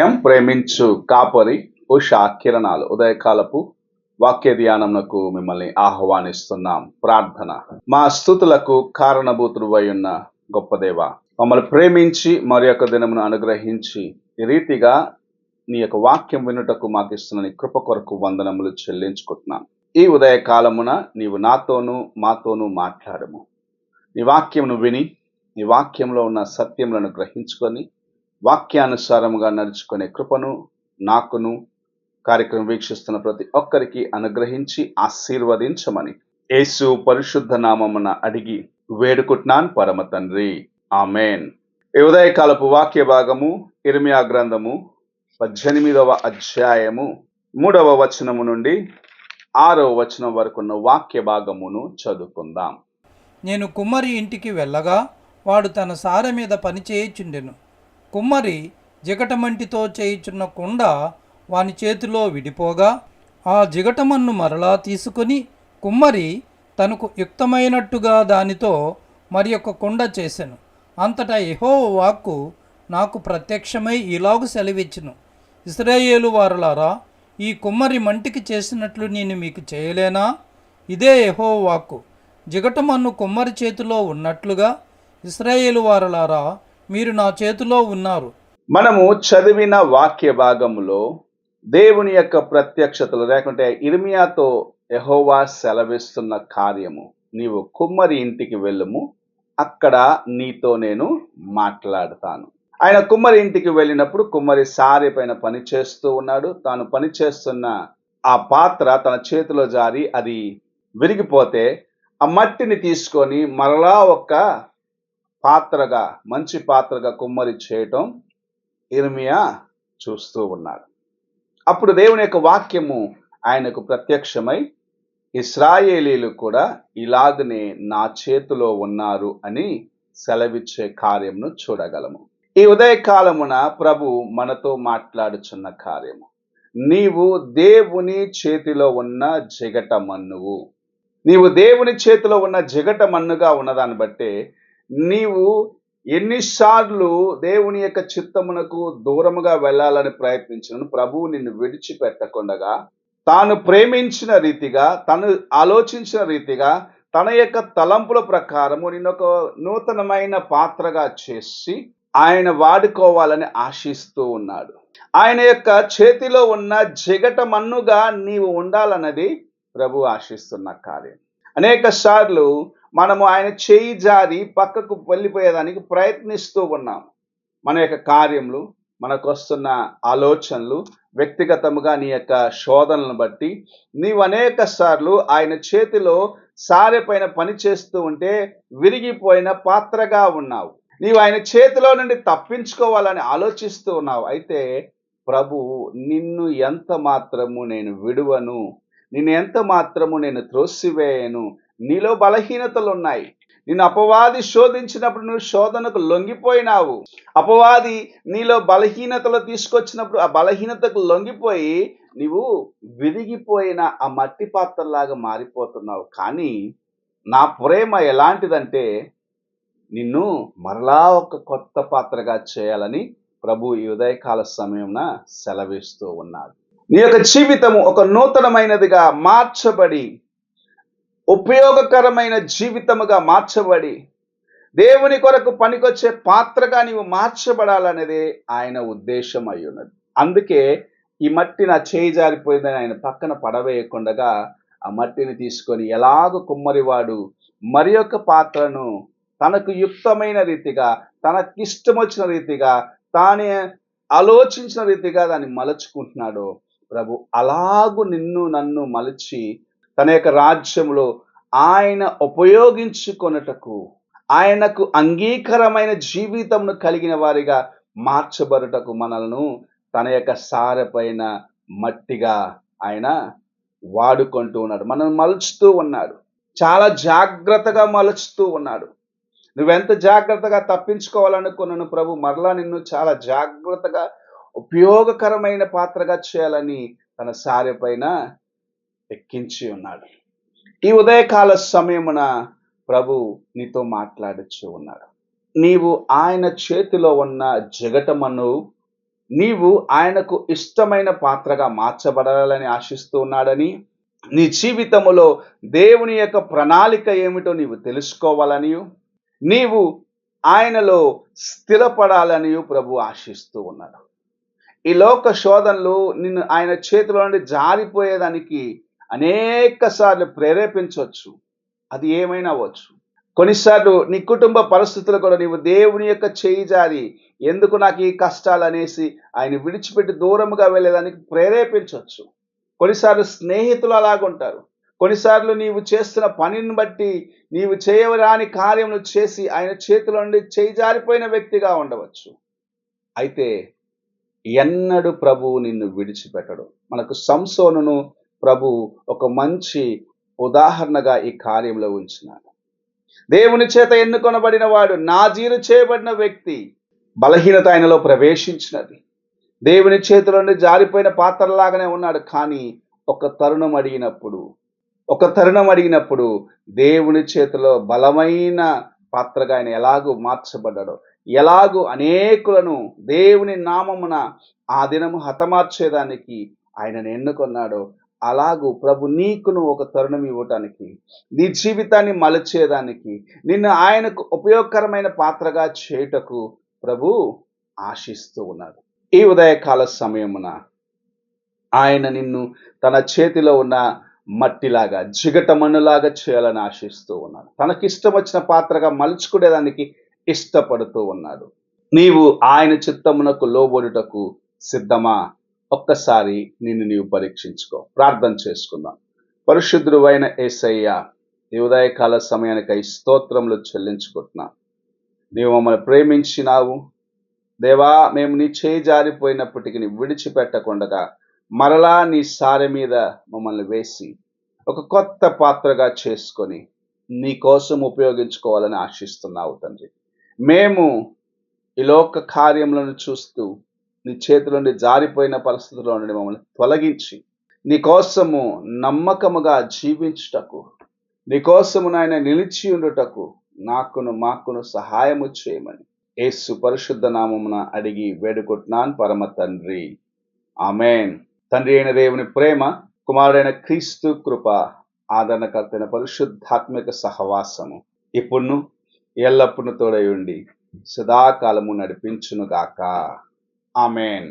అధ్యాయం ప్రేమించు కాపరి ఉషా కిరణాలు ఉదయకాలపు వాక్య ధ్యానమునకు మిమ్మల్ని ఆహ్వానిస్తున్నాం. ప్రార్థన. మా స్తుతులకు కారణభూతుడవై ఉన్న గొప్ప దేవ, మమ్మల్ని ప్రేమించి మరి యొక్క దినమును అనుగ్రహించి ఈ రీతిగా నీ యొక్క వాక్యం వినుటకు మాకు ఇస్తున్న నీ కృప కొరకు వందనములు చెల్లించుకుంటున్నాం. ఈ ఉదయకాలమున నీవు నాతోనూ మాతోనూ మాట్లాడము. నీ వాక్యమును విని నీ వాక్యంలో ఉన్న సత్యములను గ్రహించుకొని వాక్యానుసారముగా నడుచుకునే కృపను నాకును కార్యక్రమం వీక్షిస్తున్న ప్రతి ఒక్కరికి అనుగ్రహించి ఆశీర్వదించమని యేసు పరిశుద్ధ నామమున అడిగి వేడుకుంటున్నాను పరమ తండ్రి, ఆమెన్. ఈ ఉదయకాలపు వాక్య భాగము ఇర్మియా గ్రంథము 18వ అధ్యాయము 3వ వచనము నుండి 6వ వచనం వరకున్న వాక్య భాగమును చదువుకుందాం. నేను కుమ్మరి ఇంటికి వెళ్ళగా వాడు తన సారె మీద పని చేయుచుండెను. కుమ్మరి జిగటమంటితో చేయుచున్న కుండ వాని చేతిలో విడిపోగా ఆ జిగటమన్ను మరలా తీసుకుని కుమ్మరి తనకు యుక్తమైనట్టుగా దానితో మరి ఒక కుండ చేసెను. అంతటా యెహోవా వాక్కు నాకు ప్రత్యక్షమై ఇలాగు సెలవిచ్చును, ఇశ్రాయేలు వారలారా, ఈ కుమ్మరి మంటికి చేసినట్లు నేను మీకు చేయలేనా? ఇదే యెహోవా వాక్కు. జిగటమన్ను కుమ్మరి చేతిలో ఉన్నట్లుగా ఇశ్రాయేలు వారలారా, మీరు నా చేతిలో ఉన్నారు. మనము చదివిన వాక్య భాగములో దేవుని యొక్క ప్రత్యక్షతలు లేకుంటే ఇర్మియాతో యెహోవా సెలవిస్తున్న కార్యము, నీవు కుమ్మరి ఇంటికి వెళ్ళుము, అక్కడ నీతో నేను మాట్లాడతాను. ఆయన కుమ్మరి ఇంటికి వెళ్ళినప్పుడు కుమ్మరి సారె పైన పని చేస్తూ ఉన్నాడు. తాను పని చేస్తున్న ఆ పాత్ర తన చేతిలో జారి అది విరిగిపోతే ఆ మట్టిని తీసుకొని మరలా ఒక పాత్రగా, మంచి పాత్రగా కుమ్మరి చేయటం ఇర్మియా చూస్తూ ఉన్నాడు. అప్పుడు దేవుని యొక్క వాక్యము ఆయనకు ప్రత్యక్షమై ఇశ్రాయేలీలు కూడా ఇలాగనే నా చేతిలో ఉన్నారు అని సెలవిచ్చే కార్యమును చూడగలము. ఈ ఉదయకాలమున ప్రభు మనతో మాట్లాడుచున్న కార్యము, నీవు దేవుని చేతిలో ఉన్న జిగటమన్నువు. నీవు దేవుని చేతిలో ఉన్న జిగటమన్నుగా ఉన్నదాన్ని బట్టే నీవు ఎన్నిసార్లు దేవుని యొక్క చిత్తమునకు దూరముగా వెళ్ళాలని ప్రయత్నించినను ప్రభువు నిన్ను విడిచిపెట్టకుండగా తాను ప్రేమించిన రీతిగా, తను ఆలోచించిన రీతిగా, తన యొక్క తలంపుల ప్రకారము నిన్నొక నూతనమైన పాత్రగా చేసి ఆయన వాడుకోవాలని ఆశిస్తూ ఉన్నాడు. ఆయన యొక్క చేతిలో ఉన్న జిగటమన్నుగా నీవు ఉండాలన్నది ప్రభు ఆశిస్తున్న కార్యం. అనేక సార్లు మనము ఆయన చేయి జారి పక్కకు వెళ్ళిపోయేదానికి ప్రయత్నిస్తూ ఉన్నాము. మన యొక్క కార్యములు, మనకు వస్తున్న ఆలోచనలు, వ్యక్తిగతముగా నీ యొక్క శోధనలను బట్టి నీవు అనేక సార్లు ఆయన చేతిలో సారె పైన పని చేస్తూ ఉంటే విరిగిపోయిన పాత్రగా ఉన్నావు. నీవు ఆయన చేతిలో నుండి తప్పించుకోవాలని ఆలోచిస్తూ ఉన్నావు. అయితే ప్రభు నిన్ను ఎంత మాత్రము నేను విడువను, నిన్ను ఎంత మాత్రము నేను త్రోసివేయను. నీలో బలహీనతలు ఉన్నాయి. నిన్ను అపవాది శోధించినప్పుడు నువ్వు శోధనకు లొంగిపోయినావు. అపవాది నీలో బలహీనతలు తీసుకొచ్చినప్పుడు ఆ బలహీనతకు లొంగిపోయి నీవు విరిగిపోయిన ఆ మట్టి పాత్రలాగా మారిపోతున్నావు. కానీ నా ప్రేమ ఎలాంటిదంటే నిన్ను మరలా ఒక కొత్త పాత్రగా చేయాలని ప్రభు ఈ ఉదయకాల సమయంన సెలవిస్తూ ఉన్నాడు. నీ యొక్క జీవితము ఒక నూతనమైనదిగా మార్చబడి, ఉపయోగకరమైన జీవితముగా మార్చబడి, దేవుని కొరకు పనికొచ్చే పాత్రగా నీవు మార్చబడాలనేదే ఆయన ఉద్దేశం అయి ఉన్నది. అందుకే ఈ మట్టి నా చేయి జారిపోయిందని ఆయన పక్కన పడవేయకుండగా ఆ మట్టిని తీసుకొని ఎలాగో కుమ్మరివాడు మరి యొక్క పాత్రను తనకు యుక్తమైన రీతిగా, తనకిష్టం వచ్చిన రీతిగా, తానే ఆలోచించిన రీతిగా దాన్ని మలచుకుంటున్నాడో ప్రభు అలాగు నిన్ను నన్ను మలచి తన యొక్క రాజ్యంలో ఆయన ఉపయోగించుకొనుటకు, ఆయనకు అంగీకారమైన జీవితంను కలిగిన వారిగా మార్చబడుటకు మనల్ని తన యొక్క సారె పైన మట్టిగా ఆయన వాడుకుంటూ ఉన్నాడు. మనల్ని మలుచుతూ ఉన్నాడు. చాలా జాగ్రత్తగా మలుచుతూ ఉన్నాడు. నువ్వెంత జాగ్రత్తగా తప్పించుకోవాలనుకున్నాను ప్రభు మరలా నిన్ను చాలా జాగ్రత్తగా ఉపయోగకరమైన పాత్రగా చేయాలని తన సారె పైన ఎక్కించి ఉన్నాడు. ఈ ఉదయకాల సమయమున ప్రభు నీతో మాట్లాడుచూ ఉన్నాడు. నీవు ఆయన చేతిలో ఉన్న జగటమను నీవు ఆయనకు ఇష్టమైన పాత్రగా మార్చబడాలని ఆశిస్తూ ఉన్నాడని, నీ జీవితములో దేవుని యొక్క ప్రణాళిక ఏమిటో నీవు తెలుసుకోవాలనియు, నీవు ఆయనలో స్థిరపడాలని ప్రభు ఆశిస్తూ ఉన్నాడు. ఈ లోక శోధనలు నిన్ను ఆయన చేతిలో నుండి జారిపోయేదానికి అనేక సార్లు ప్రేరేపించవచ్చు. అది ఏమైనా అవ్వచ్చు. కొన్నిసార్లు నీ కుటుంబ పరిస్థితులు కూడా నీవు దేవుని యొక్క చేయి జారి ఎందుకు నాకు ఈ కష్టాలు అనేసి ఆయన విడిచిపెట్టి దూరముగా వెళ్ళేదానికి ప్రేరేపించవచ్చు. కొన్నిసార్లు స్నేహితులు అలాగుంటారు. కొన్నిసార్లు నీవు చేస్తున్న పనిని బట్టి నీవు చేయరాని కార్యములు చేసి ఆయన చేతిలో నుండి చేయి జారిపోయిన వ్యక్తిగా ఉండవచ్చు. అయితే ఎన్నడూ ప్రభువు నిన్ను విడిచిపెట్టడు. మనకు సంసోనును ప్రభు ఒక మంచి ఉదాహరణగా ఈ కార్యంలో ఉంచినాడు. దేవుని చేత ఎన్నుకొనబడిన వాడు, నాజీరు చేయబడిన వ్యక్తి. బలహీనత ఆయనలో ప్రవేశించినది. దేవుని చేతిలో నుండి జారిపోయిన పాత్రలాగానే ఉన్నాడు. కానీ ఒక తరుణం అడిగినప్పుడు దేవుని చేతిలో బలమైన పాత్రగా ఆయన ఎలాగూ మార్చబడ్డాడో, ఎలాగూ అనేకులను దేవుని నామమున ఆ దినము హతమార్చేదానికి ఆయనను ఎన్నుకొన్నాడో, అలాగూ ప్రభు నీకును ఒక తరుణం ఇవ్వటానికి, నీ జీవితాన్ని మలచేదానికి, నిన్ను ఆయనకు ఉపయోగకరమైన పాత్రగా చేయుటకు ప్రభు ఆశిస్తూ ఉన్నాడు. ఈ ఉదయకాల సమయమున ఆయన నిన్ను తన చేతిలో ఉన్న మట్టిలాగా, జిగటమన్నులాగా చేయాలని ఆశిస్తూ ఉన్నాడు. తనకిష్టం వచ్చిన పాత్రగా మలుచుకునేదానికి ఇష్టపడుతూ ఉన్నాడు. నీవు ఆయన చిత్తమునకు లోబడుటకు సిద్ధమా? ఒక్కసారి నిన్ను నీవు పరీక్షించుకో. ప్రార్థన చేసుకుందాం. పరిశుద్ధుడు అయిన యేసయ్య, ఈ ఉదయకాల సమయానికై స్తోత్రములు చెల్లించుకుంటున్నాం. నీవు మమ్మల్ని ప్రేమించినావు దేవా. మేము నీ చేయి జారిపోయినప్పటికీ విడిచిపెట్టకుండా మరలా నీ సారె మీద మమ్మల్ని వేసి ఒక కొత్త పాత్రగా చేసుకొని నీ కోసం ఉపయోగించుకోవాలని ఆశిస్తున్నావు తండ్రి. మేము ఈ లోక కార్యములను చూస్తూ నీ చేతుల నుండి జారిపోయిన పరిస్థితుల్లో నుండి మమ్మల్ని తొలగించి నీ కోసము నమ్మకముగా జీవించుటకు, నీ కోసము నాయన నిలిచి ఉండుటకు మాకును సహాయము చేయమని యేసు పరిశుద్ధ నామమున అడిగి వేడుకుంటున్నాను పరమ తండ్రి. ఆమేన్. తండ్రి అయిన దేవుని ప్రేమ, కుమారుడైన క్రీస్తు కృప, ఆదరణకర్తైన పరిశుద్ధాత్మిక సహవాసము ఇప్పుడును ఎల్లప్పుడూ తోడై ఉండి సదాకాలము నడిపించునుగాక. ఆమేన్.